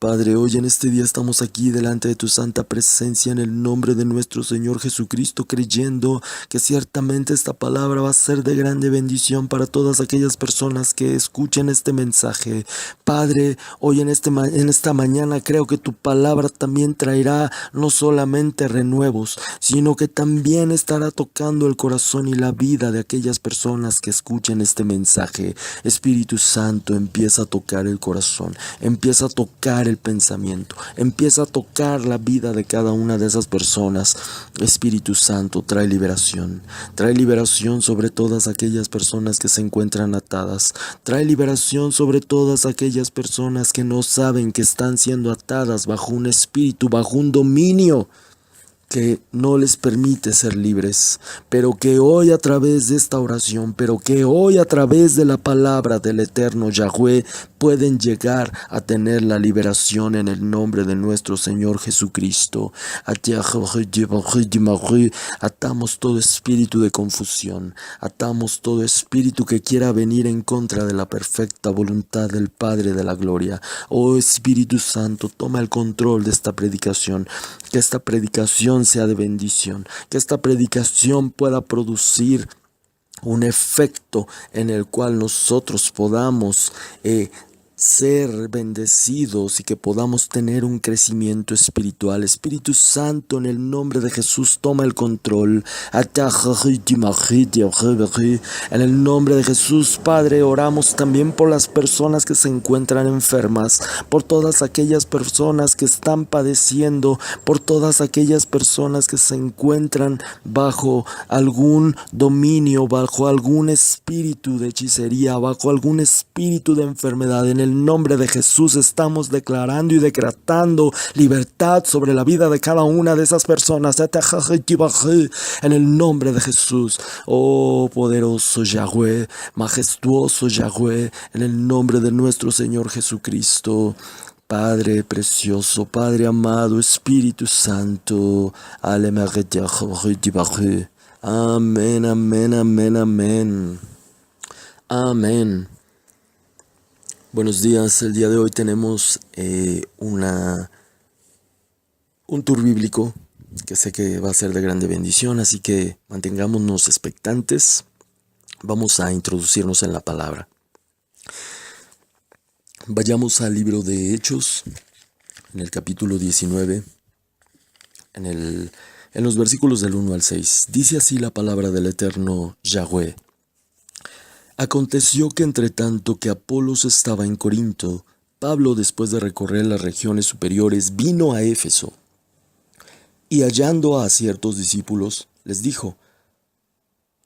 Padre, hoy en este día estamos aquí delante de tu santa presencia en el nombre de nuestro Señor Jesucristo, creyendo que ciertamente esta palabra va a ser de grande bendición para todas aquellas personas que escuchen este mensaje. Padre, hoy en esta mañana creo que tu palabra también traerá no solamente renuevos, sino que también estará tocando el corazón y la vida de aquellas personas que escuchen este mensaje. Espíritu Santo, empieza a tocar el corazón, empieza a tocar el pensamiento, empieza a tocar la vida de cada una de esas personas. Espíritu Santo, trae liberación sobre todas aquellas personas que se encuentran atadas, trae liberación sobre todas aquellas personas que no saben que están siendo atadas bajo un espíritu, bajo un dominio que no les permite ser libres, pero que hoy a través de esta oración, pero que hoy a través de la palabra del eterno Yahweh pueden llegar a tener la liberación en el nombre de nuestro Señor Jesucristo. Atamos todo espíritu de confusión, atamos todo espíritu que quiera venir en contra de la perfecta voluntad del Padre de la Gloria. Oh Espíritu Santo, toma el control de esta predicación, que esta predicación sea de bendición, que esta predicación pueda producir un efecto en el cual nosotros podamos ser bendecidos y que podamos tener un crecimiento espiritual. Espíritu Santo, en el nombre de Jesús, toma el control. En el nombre de Jesús, Padre, oramos también por las personas que se encuentran enfermas, por todas aquellas personas que están padeciendo, por todas aquellas personas que se encuentran bajo algún dominio, bajo algún espíritu de hechicería, bajo algún espíritu de enfermedad. En el nombre de Jesús estamos declarando y decretando libertad sobre la vida de cada una de esas personas. En el nombre de Jesús, oh poderoso Yahweh, majestuoso Yahweh, en el nombre de nuestro Señor Jesucristo. Padre precioso, Padre amado, Espíritu Santo. Amén, amén, amén, amén. Amén. Buenos días, el día de hoy tenemos un tour bíblico que sé que va a ser de grande bendición, así que mantengámonos expectantes. Vamos a introducirnos en la palabra. Vayamos al libro de Hechos, en el capítulo 19, en los versículos del 1 al 6. Dice así la palabra del eterno Yahweh. Aconteció que entre tanto que Apolos estaba en Corinto, Pablo, después de recorrer las regiones superiores, vino a Éfeso, y hallando a ciertos discípulos, les dijo: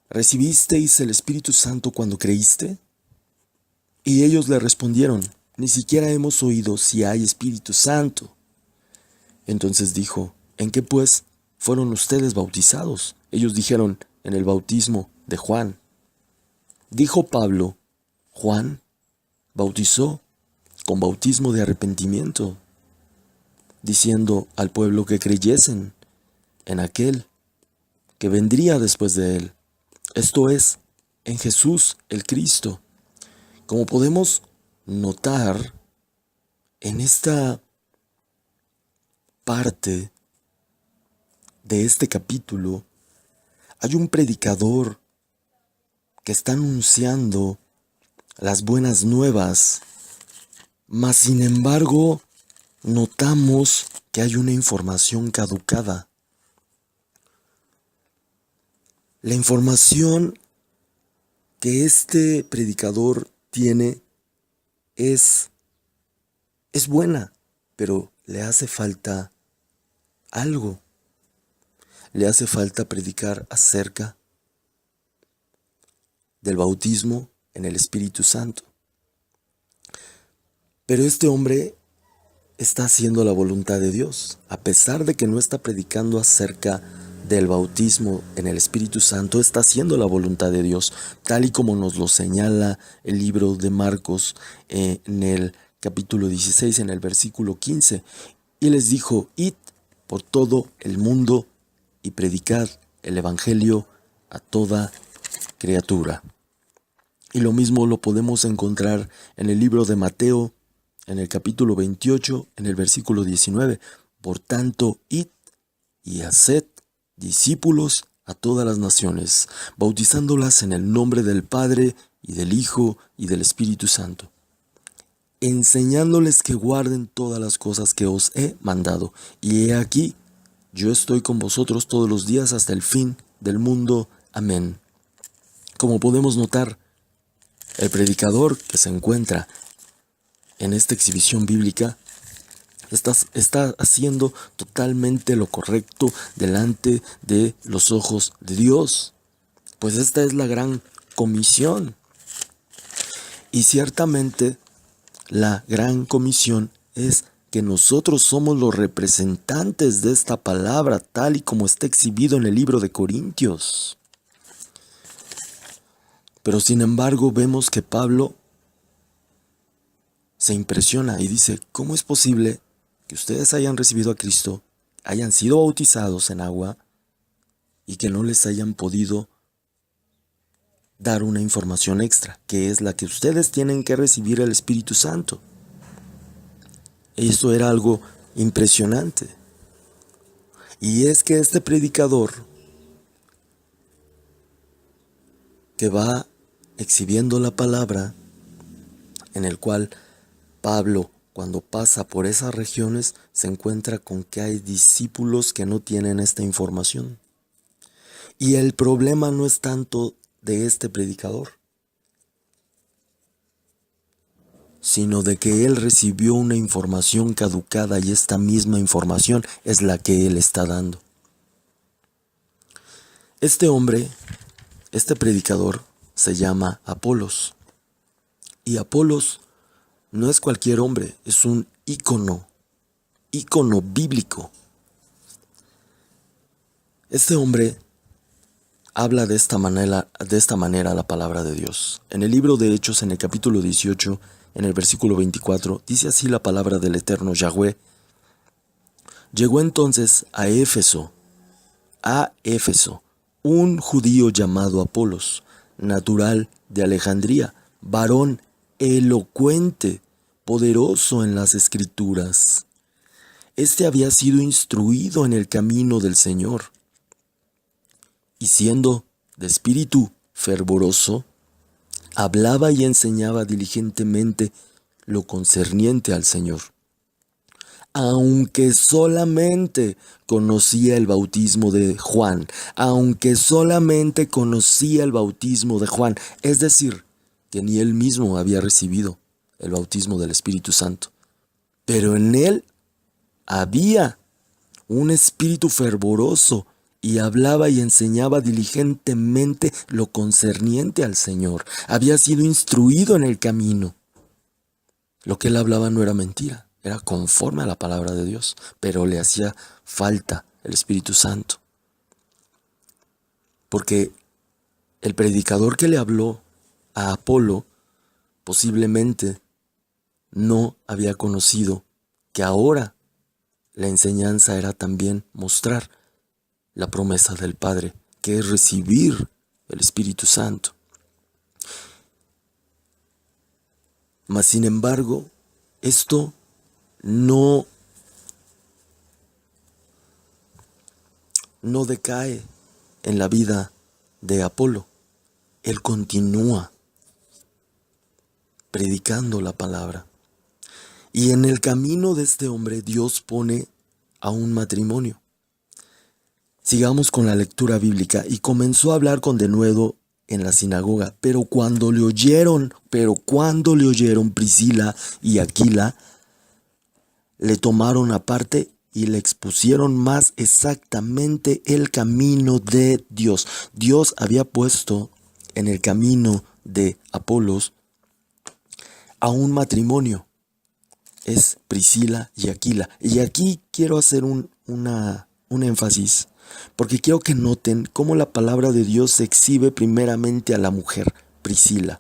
¿Recibisteis el Espíritu Santo cuando creíste? Y ellos le respondieron: Ni siquiera hemos oído si hay Espíritu Santo. Entonces dijo: ¿En qué pues fueron ustedes bautizados? Ellos dijeron: En el bautismo de Juan. Dijo Pablo: Juan bautizó con bautismo de arrepentimiento, diciendo al pueblo que creyesen en aquel que vendría después de él, esto es, en Jesús el Cristo. Como podemos notar en esta parte de este capítulo, hay un predicador que está anunciando las buenas nuevas, mas sin embargo notamos que hay una información caducada. La información que este predicador tiene es buena, pero le hace falta algo. Le hace falta predicar acerca del bautismo en el Espíritu Santo. Pero este hombre está haciendo la voluntad de Dios, a pesar de que no está predicando acerca del bautismo en el Espíritu Santo, está haciendo la voluntad de Dios, tal y como nos lo señala el libro de Marcos en el capítulo 16, en el versículo 15. Y les dijo: Id por todo el mundo y predicad el evangelio a toda criatura. Y lo mismo lo podemos encontrar en el libro de Mateo, en el capítulo 28, en el versículo 19. Por tanto, id y haced discípulos a todas las naciones, bautizándolas en el nombre del Padre y del Hijo y del Espíritu Santo, enseñándoles que guarden todas las cosas que os he mandado. Y he aquí, yo estoy con vosotros todos los días hasta el fin del mundo. Amén. Como podemos notar, el predicador que se encuentra en esta exhibición bíblica está haciendo totalmente lo correcto delante de los ojos de Dios, pues esta es la gran comisión. Y ciertamente la gran comisión es que nosotros somos los representantes de esta palabra, tal y como está exhibido en el libro de Corintios. Pero sin embargo vemos que Pablo se impresiona y dice, ¿cómo es posible que ustedes hayan recibido a Cristo, hayan sido bautizados en agua y que no les hayan podido dar una información extra, que es la que ustedes tienen que recibir el Espíritu Santo? Esto era algo impresionante. Y es que este predicador que va exhibiendo la palabra, en el cual Pablo, cuando pasa por esas regiones, se encuentra con que hay discípulos que no tienen esta información. Y el problema no es tanto de este predicador, sino de que él recibió una información caducada y esta misma información es la que él está dando. Este hombre, este predicador, se llama Apolos. Y Apolos no es cualquier hombre, es un ícono bíblico. Este hombre habla de esta manera la palabra de Dios. En el libro de Hechos, en el capítulo 18, en el versículo 24, dice así la palabra del eterno Yahweh. Llegó entonces a Éfeso, un judío llamado Apolos, natural de Alejandría, varón elocuente, poderoso en las Escrituras. Este había sido instruido en el camino del Señor, y siendo de espíritu fervoroso, hablaba y enseñaba diligentemente lo concerniente al Señor, aunque solamente conocía el bautismo de Juan, es decir, que ni él mismo había recibido el bautismo del Espíritu Santo, pero en él había un espíritu fervoroso y hablaba y enseñaba diligentemente lo concerniente al Señor. Había sido instruido en el camino. Lo que él hablaba no era mentira, era conforme a la palabra de Dios, pero le hacía falta el Espíritu Santo. Porque el predicador que le habló a Apolo posiblemente no había conocido que ahora la enseñanza era también mostrar la promesa del Padre, que es recibir el Espíritu Santo. Mas sin embargo, esto no decae en la vida de Apolo. Él continúa predicando la palabra. Y en el camino de este hombre Dios pone a un matrimonio. Sigamos con la lectura bíblica. Y comenzó a hablar con denuedo en la sinagoga, pero cuando le oyeron Priscila y Aquila, le tomaron aparte y le expusieron más exactamente el camino de Dios. Dios había puesto en el camino de Apolos a un matrimonio. Es Priscila y Aquila. Y aquí quiero hacer un énfasis, porque quiero que noten cómo la palabra de Dios se exhibe primeramente a la mujer, Priscila.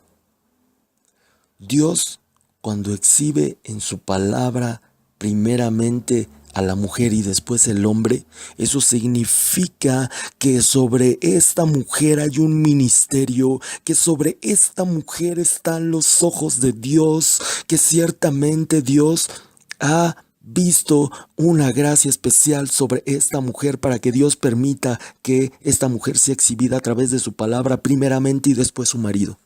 Dios, cuando exhibe en su palabra primeramente a la mujer y después el hombre, eso significa que sobre esta mujer hay un ministerio, que sobre esta mujer están los ojos de Dios, que ciertamente Dios ha visto una gracia especial sobre esta mujer para que Dios permita que esta mujer sea exhibida a través de su palabra primeramente y después su marido.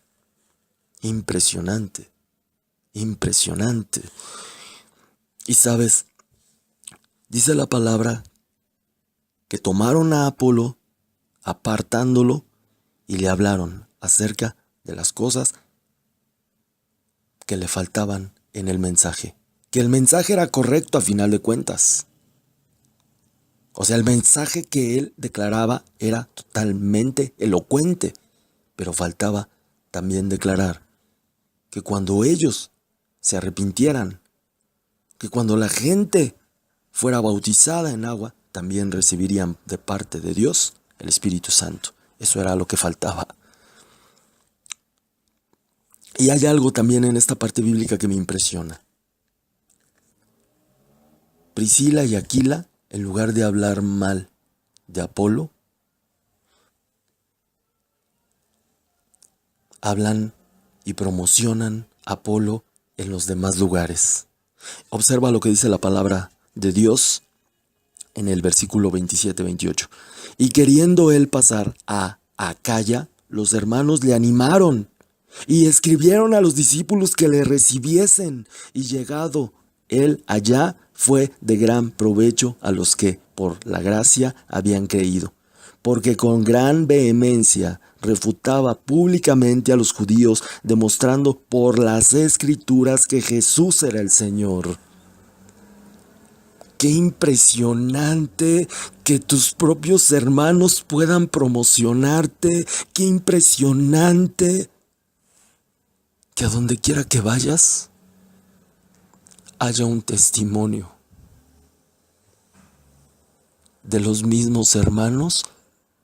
Impresionante, impresionante. Y sabes, dice la palabra que tomaron a Apolo, apartándolo, y le hablaron acerca de las cosas que le faltaban en el mensaje. Que el mensaje era correcto a final de cuentas. O sea, el mensaje que él declaraba era totalmente elocuente, pero faltaba también declarar que cuando ellos se arrepintieran, que cuando la gente fuera bautizada en agua, también recibirían de parte de Dios el Espíritu Santo. Eso era lo que faltaba. Y hay algo también en esta parte bíblica que me impresiona. Priscila y Aquila, en lugar de hablar mal de Apolo, hablan y promocionan a Apolo en los demás lugares. Observa lo que dice la palabra de Dios en el versículo 27-28. Y queriendo él pasar a Acaya, los hermanos le animaron y escribieron a los discípulos que le recibiesen, y llegado él allá, fue de gran provecho a los que por la gracia habían creído, porque con gran vehemencia refutaba públicamente a los judíos, demostrando por las Escrituras que Jesús era el Señor. Qué impresionante que tus propios hermanos puedan promocionarte. Qué impresionante que a donde quiera que vayas haya un testimonio de los mismos hermanos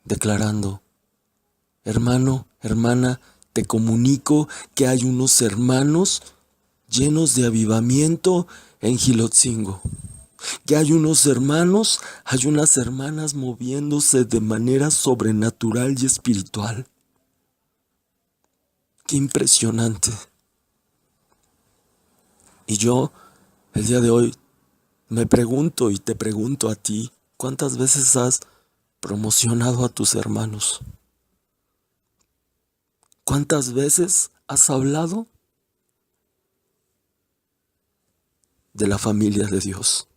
declarando: hermano, hermana, te comunico que hay unos hermanos llenos de avivamiento en Gilotzingo. Que hay unos hermanos, hay unas hermanas moviéndose de manera sobrenatural y espiritual. Qué impresionante. Y yo, el día de hoy, me pregunto y te pregunto a ti, ¿cuántas veces has promocionado a tus hermanos? ¿Cuántas veces has hablado de la familia de Dios?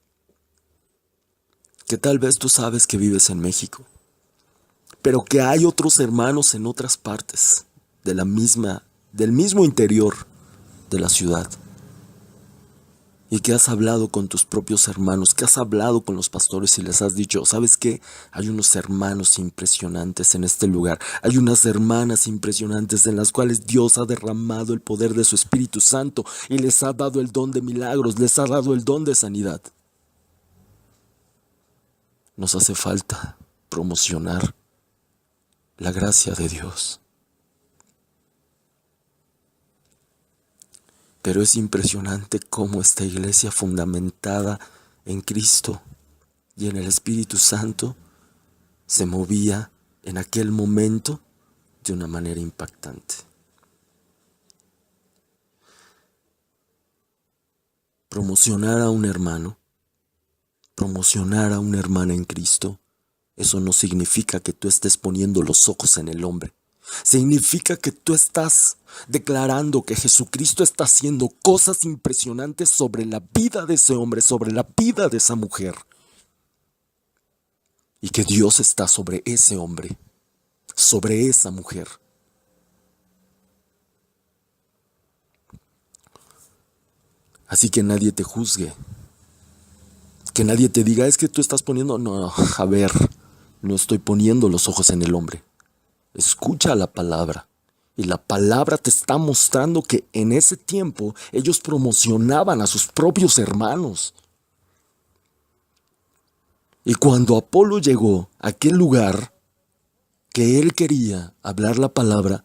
Que tal vez tú sabes que vives en México, pero que hay otros hermanos en otras partes del mismo interior de la ciudad. Y que has hablado con tus propios hermanos, que has hablado con los pastores y les has dicho: ¿sabes qué? Hay unos hermanos impresionantes en este lugar. Hay unas hermanas impresionantes en las cuales Dios ha derramado el poder de su Espíritu Santo y les ha dado el don de milagros, les ha dado el don de sanidad. Nos hace falta promocionar la gracia de Dios. Pero es impresionante cómo esta iglesia fundamentada en Cristo y en el Espíritu Santo se movía en aquel momento de una manera impactante. Promocionar a un hermano, promocionar a una hermana en Cristo, eso no significa que tú estés poniendo los ojos en el hombre. Significa que tú estás declarando que Jesucristo está haciendo cosas impresionantes sobre la vida de ese hombre, sobre la vida de esa mujer. Y que Dios está sobre ese hombre, sobre esa mujer. Así que nadie te juzgue. Que nadie te diga: es que tú estás poniendo... No, a ver, no estoy poniendo los ojos en el hombre. Escucha la palabra. Y la palabra te está mostrando que en ese tiempo ellos promocionaban a sus propios hermanos. Y cuando Apolo llegó a aquel lugar que él quería hablar la palabra,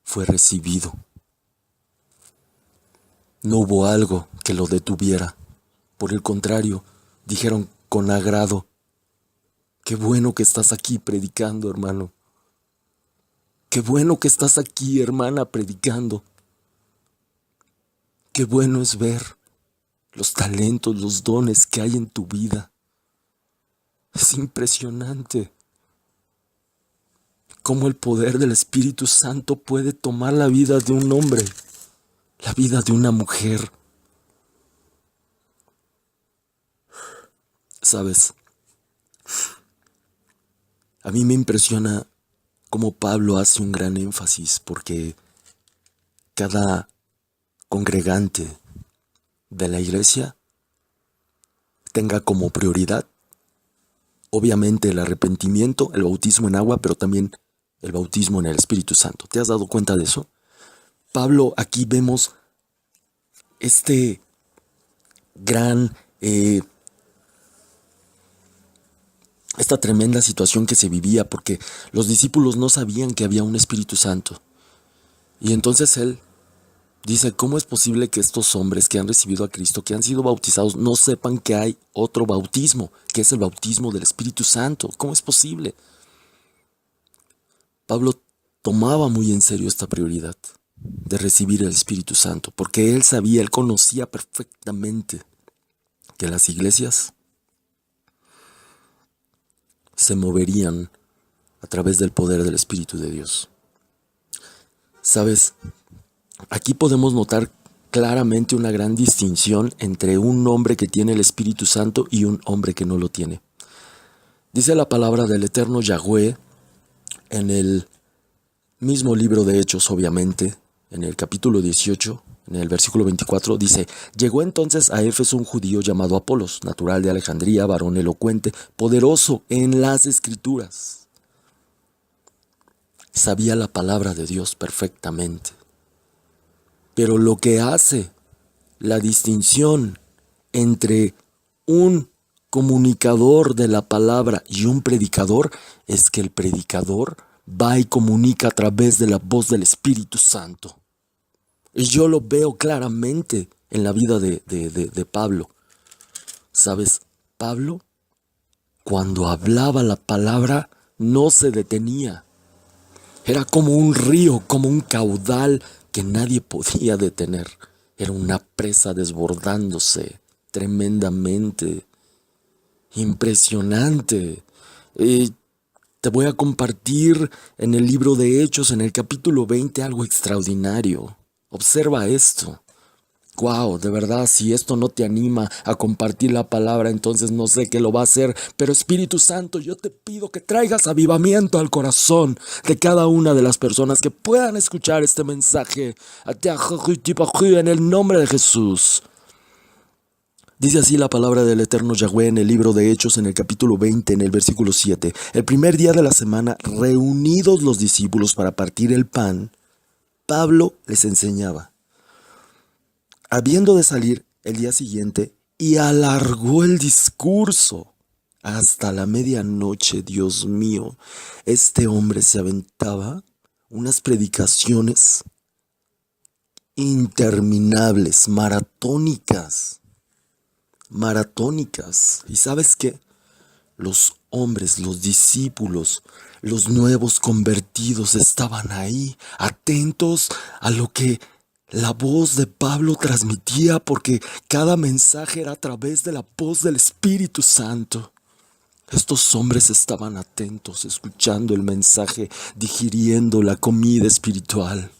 fue recibido. No hubo algo que lo detuviera. Por el contrario, dijeron: con agrado. Qué bueno que estás aquí predicando, hermano. Qué bueno que estás aquí, hermana, predicando. Qué bueno es ver los talentos, los dones que hay en tu vida. Es impresionante cómo el poder del Espíritu Santo puede tomar la vida de un hombre, la vida de una mujer. ¿Sabes? A mí me impresiona cómo Pablo hace un gran énfasis porque cada congregante de la iglesia tenga como prioridad, obviamente, el arrepentimiento, el bautismo en agua, pero también el bautismo en el Espíritu Santo. ¿Te has dado cuenta de eso? Pablo, aquí vemos este gran, esta tremenda situación que se vivía porque los discípulos no sabían que había un Espíritu Santo. Y entonces él dice, ¿cómo es posible que estos hombres que han recibido a Cristo, que han sido bautizados, no sepan que hay otro bautismo, que es el bautismo del Espíritu Santo? ¿Cómo es posible? Pablo tomaba muy en serio esta prioridad de recibir el Espíritu Santo, porque él sabía, él conocía perfectamente que las iglesias se moverían a través del poder del Espíritu de Dios. ¿Sabes? Aquí podemos notar claramente una gran distinción entre un hombre que tiene el Espíritu Santo y un hombre que no lo tiene. Dice la palabra del eterno Yahweh en el mismo libro de Hechos, obviamente, en el capítulo 18, en el versículo 24, dice: llegó entonces a Éfeso un judío llamado Apolos, natural de Alejandría, varón elocuente, poderoso en las Escrituras. Sabía la palabra de Dios perfectamente. Pero lo que hace la distinción entre un comunicador de la palabra y un predicador es que el predicador va y comunica a través de la voz del Espíritu Santo. Y yo lo veo claramente en la vida de Pablo. ¿Sabes? Pablo, cuando hablaba la palabra, no se detenía. Era como un río, como un caudal que nadie podía detener. Era una presa desbordándose tremendamente. Impresionante. Te voy a compartir en el libro de Hechos, en el capítulo 20, algo extraordinario. Observa esto. Wow, de verdad, si esto no te anima a compartir la palabra, entonces no sé qué lo va a hacer. Pero Espíritu Santo, yo te pido que traigas avivamiento al corazón de cada una de las personas que puedan escuchar este mensaje. En el nombre de Jesús. Dice así la palabra del eterno Yahweh en el libro de Hechos, en el capítulo 20, en el versículo 7. El primer día de la semana, reunidos los discípulos para partir el pan, Pablo les enseñaba. Habiendo de salir el día siguiente, y alargó el discurso hasta la medianoche. Dios mío, este hombre se aventaba unas predicaciones interminables, maratónicas. ¿Y sabes qué? Los hombres, los discípulos, los nuevos convertidos estaban ahí, atentos a lo que la voz de Pablo transmitía, porque cada mensaje era a través de la voz del Espíritu Santo. Estos hombres estaban atentos, escuchando el mensaje, digiriendo la comida espiritual.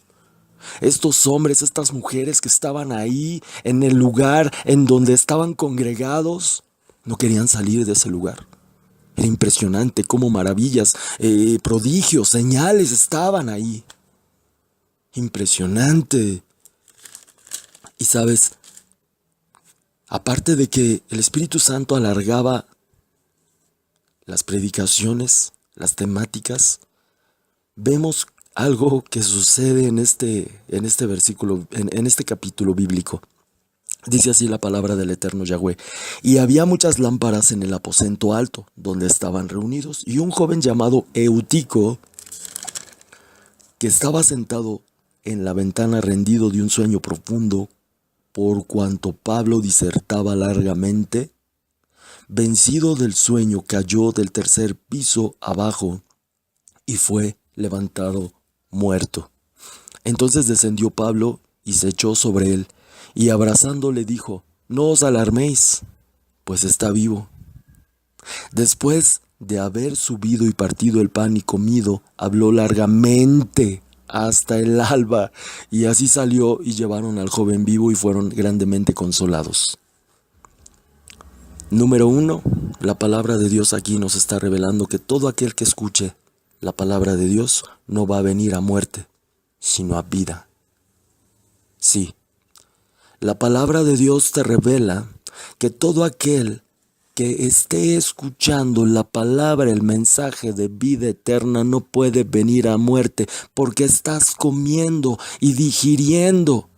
Estos hombres, estas mujeres que estaban ahí en el lugar en donde estaban congregados, no querían salir de ese lugar. Era impresionante cómo maravillas, prodigios, señales estaban ahí. Impresionante. Y sabes, aparte de que el Espíritu Santo alargaba las predicaciones, las temáticas, vemos algo que sucede en este versículo, en este capítulo bíblico. Dice así la palabra del eterno Yahweh: y había muchas lámparas en el aposento alto, donde estaban reunidos, y un joven llamado Eutico, que estaba sentado en la ventana rendido de un sueño profundo, por cuanto Pablo disertaba largamente, vencido del sueño, cayó del tercer piso abajo y fue levantado muerto. Entonces descendió Pablo y se echó sobre él, y abrazándole dijo: no os alarméis, pues está vivo. Después de haber subido y partido el pan y comido, habló largamente hasta el alba, y así salió y llevaron al joven vivo y fueron grandemente consolados. Número 1, la palabra de Dios aquí nos está revelando que todo aquel que escuche la palabra de Dios no va a venir a muerte, sino a vida. Sí, la palabra de Dios te revela que todo aquel que esté escuchando la palabra, el mensaje de vida eterna, no puede venir a muerte, porque estás comiendo y digiriendo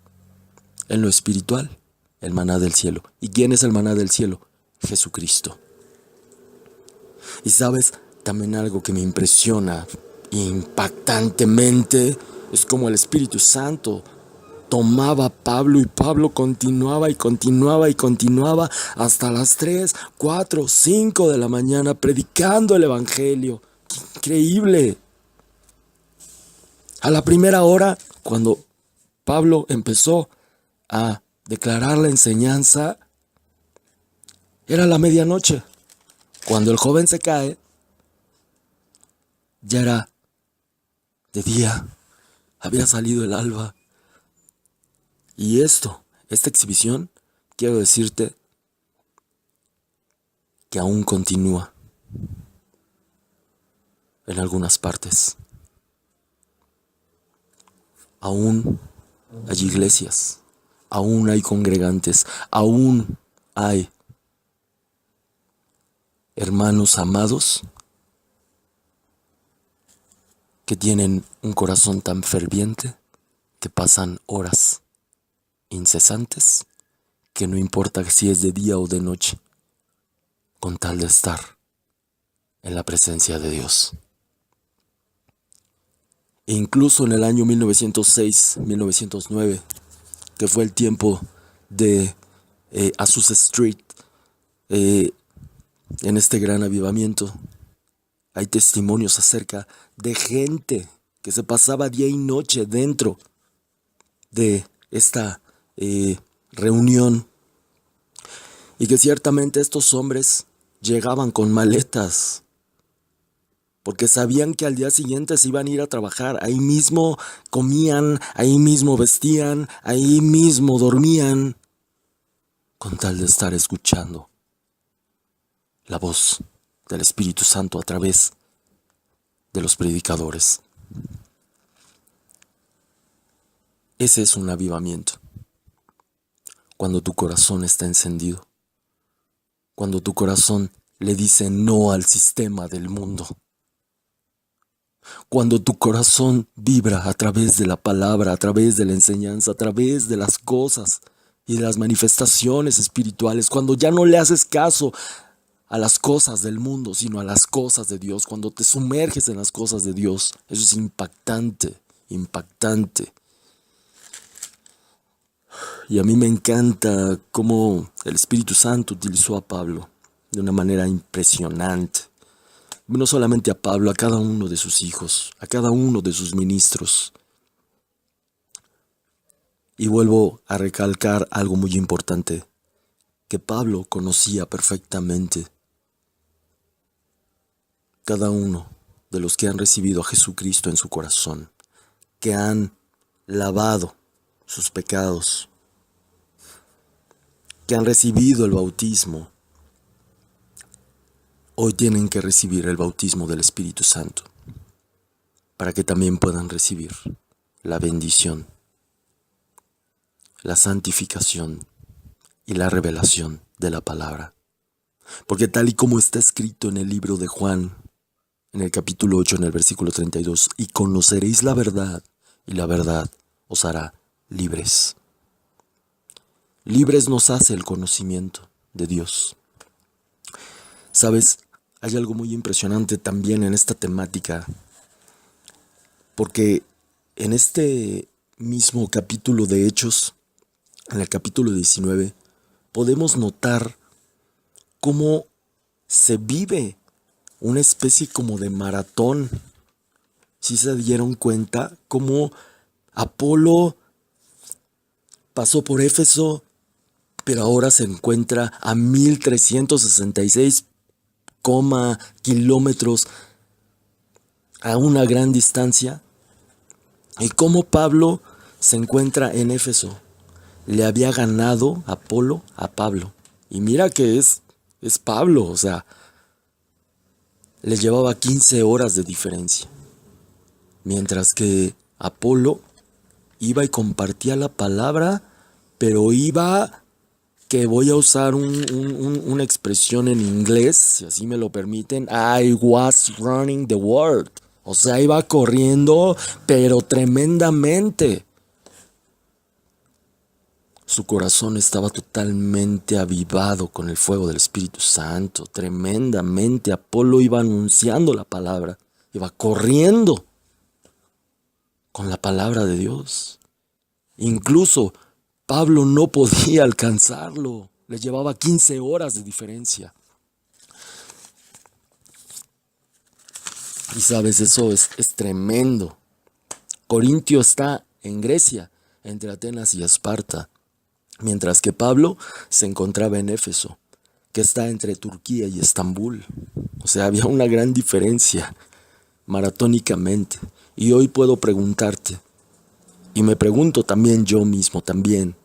en lo espiritual el maná del cielo. ¿Y quién es el maná del cielo? Jesucristo. Y sabes, también algo que me impresiona impactantemente es como el Espíritu Santo tomaba a Pablo y Pablo continuaba y continuaba y continuaba hasta las 3, 4, 5 de la mañana predicando el Evangelio. ¡Qué increíble! A la primera hora, cuando Pablo empezó a declarar la enseñanza, era la medianoche. Cuando el joven se cae, ya era de día, había salido el alba. Y esta exhibición, quiero decirte que aún continúa en algunas partes. Aún hay iglesias, aún hay congregantes, aún hay hermanos amados que tienen un corazón tan ferviente que pasan horas incesantes, que no importa si es de día o de noche, con tal de estar en la presencia de Dios. E incluso en el año 1906-1909, que fue el tiempo de Azusa Street, en este gran avivamiento, hay testimonios acerca de gente que se pasaba día y noche dentro de esta reunión, y que ciertamente estos hombres llegaban con maletas porque sabían que al día siguiente se iban a ir a trabajar. Ahí mismo comían, ahí mismo vestían, ahí mismo dormían, con tal de estar escuchando la voz del Espíritu Santo a través de los predicadores. Ese es un avivamiento. Cuando tu corazón está encendido, cuando tu corazón le dice no al sistema del mundo, cuando tu corazón vibra a través de la palabra, a través de la enseñanza, a través de las cosas y de las manifestaciones espirituales, cuando ya no le haces caso a las cosas del mundo, sino a las cosas de Dios, cuando te sumerges en las cosas de Dios. Eso es impactante, impactante. Y a mí me encanta cómo el Espíritu Santo utilizó a Pablo de una manera impresionante. No solamente a Pablo, a cada uno de sus hijos, a cada uno de sus ministros. Y vuelvo a recalcar algo muy importante, que Pablo conocía perfectamente cada uno de los que han recibido a Jesucristo en su corazón, que han lavado sus pecados, que han recibido el bautismo. Hoy tienen que recibir el bautismo del Espíritu Santo para que también puedan recibir la bendición, la santificación y la revelación de la palabra. Porque tal y como está escrito en el libro de Juan, en el capítulo 8, en el versículo 32, y conoceréis la verdad, y la verdad os hará libres. Libres nos hace el conocimiento de Dios. ¿Sabes? Hay algo muy impresionante también en esta temática, porque en este mismo capítulo de Hechos, en el capítulo 19, podemos notar cómo se vive una especie como de maratón. Si se dieron cuenta cómo Apolo pasó por Éfeso, pero ahora se encuentra a 1366 kilómetros a una gran distancia. Y cómo Pablo se encuentra en Éfeso. Le había ganado Apolo a Pablo. Y mira que es Pablo, o sea, le llevaba 15 horas de diferencia. Mientras que Apolo iba y compartía la palabra, pero iba, que voy a usar una expresión en inglés, si así me lo permiten, I was running the world. O sea, iba corriendo, pero tremendamente. Su corazón estaba totalmente avivado con el fuego del Espíritu Santo. Tremendamente. Apolo iba anunciando la palabra. Iba corriendo con la palabra de Dios. Incluso Pablo no podía alcanzarlo. Le llevaba 15 horas de diferencia. Y sabes, eso es tremendo. Corintio está en Grecia, entre Atenas y Esparta. Mientras que Pablo se encontraba en Éfeso, que está entre Turquía y Estambul. O sea, había una gran diferencia, maratónicamente. Y hoy puedo preguntarte, y me pregunto también yo mismo también,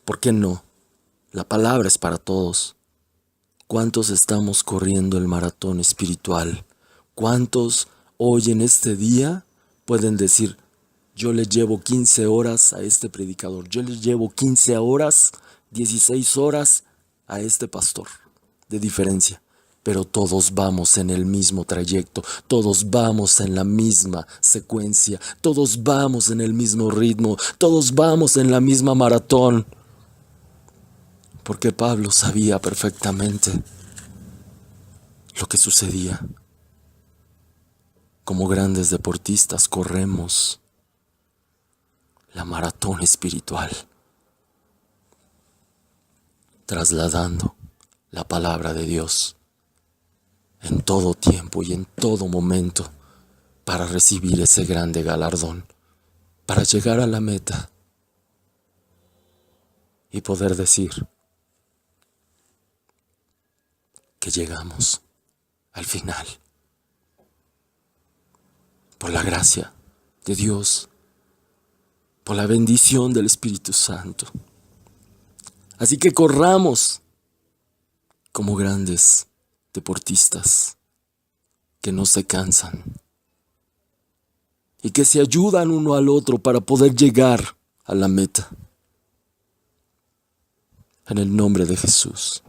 ¿por qué no? La palabra es para todos. ¿Cuántos estamos corriendo el maratón espiritual? ¿Cuántos hoy en este día pueden decir, yo le llevo 15 horas a este predicador, yo le llevo 15 horas, 16 horas a este pastor, de diferencia? Pero todos vamos en el mismo trayecto, todos vamos en la misma secuencia, todos vamos en el mismo ritmo, todos vamos en la misma maratón. Porque Pablo sabía perfectamente lo que sucedía. Como grandes deportistas corremos la maratón espiritual, trasladando la palabra de Dios en todo tiempo y en todo momento para recibir ese grande galardón, para llegar a la meta y poder decir que llegamos al final por la gracia de Dios, por la bendición del Espíritu Santo. Así que corramos como grandes deportistas que no se cansan y que se ayudan uno al otro para poder llegar a la meta. En el nombre de Jesús.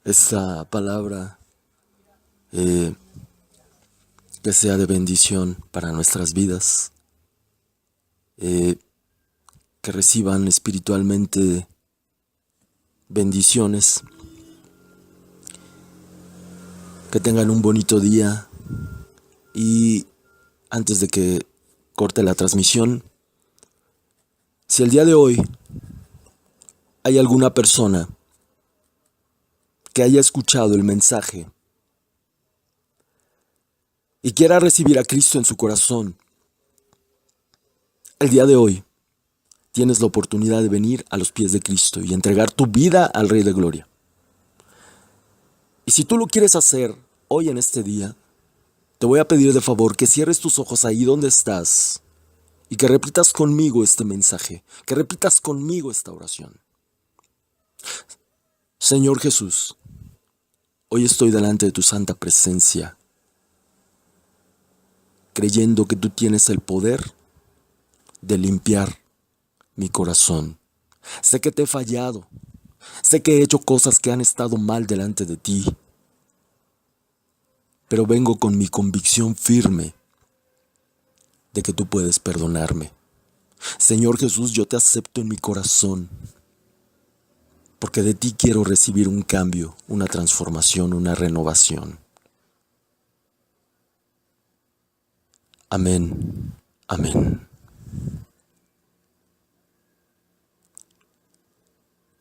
Esta palabra que sea de bendición para nuestras vidas, que reciban espiritualmente bendiciones, que tengan un bonito día. Y antes de que corte la transmisión, si el día de hoy hay alguna persona que haya escuchado el mensaje y quiera recibir a Cristo en su corazón, el día de hoy tienes la oportunidad de venir a los pies de Cristo y entregar tu vida al Rey de Gloria. Y si tú lo quieres hacer hoy en este día, te voy a pedir de favor que cierres tus ojos ahí donde estás y que repitas conmigo este mensaje, que repitas conmigo esta oración. Señor Jesús, hoy estoy delante de tu santa presencia, creyendo que tú tienes el poder de limpiar mi corazón. Sé que te he fallado, sé que he hecho cosas que han estado mal delante de ti, pero vengo con mi convicción firme de que tú puedes perdonarme. Señor Jesús, yo te acepto en mi corazón, porque de ti quiero recibir un cambio, una transformación, una renovación. Amén, amén.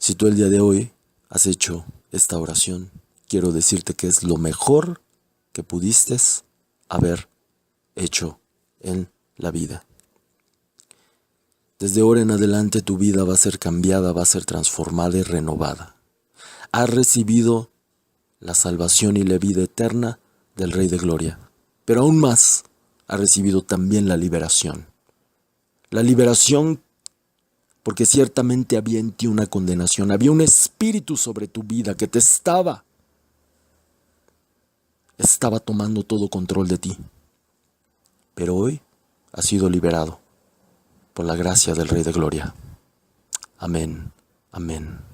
Si tú el día de hoy has hecho esta oración, quiero decirte que es lo mejor que pudiste haber hecho en la vida. Desde ahora en adelante tu vida va a ser cambiada, va a ser transformada y renovada. Has recibido la salvación y la vida eterna del Rey de Gloria, pero aún más has recibido también la liberación. La liberación porque ciertamente había en ti una condenación, había un espíritu sobre tu vida que te estaba tomando todo control de ti. Pero hoy has sido liberado por la gracia del Rey de Gloria. Amén, amén.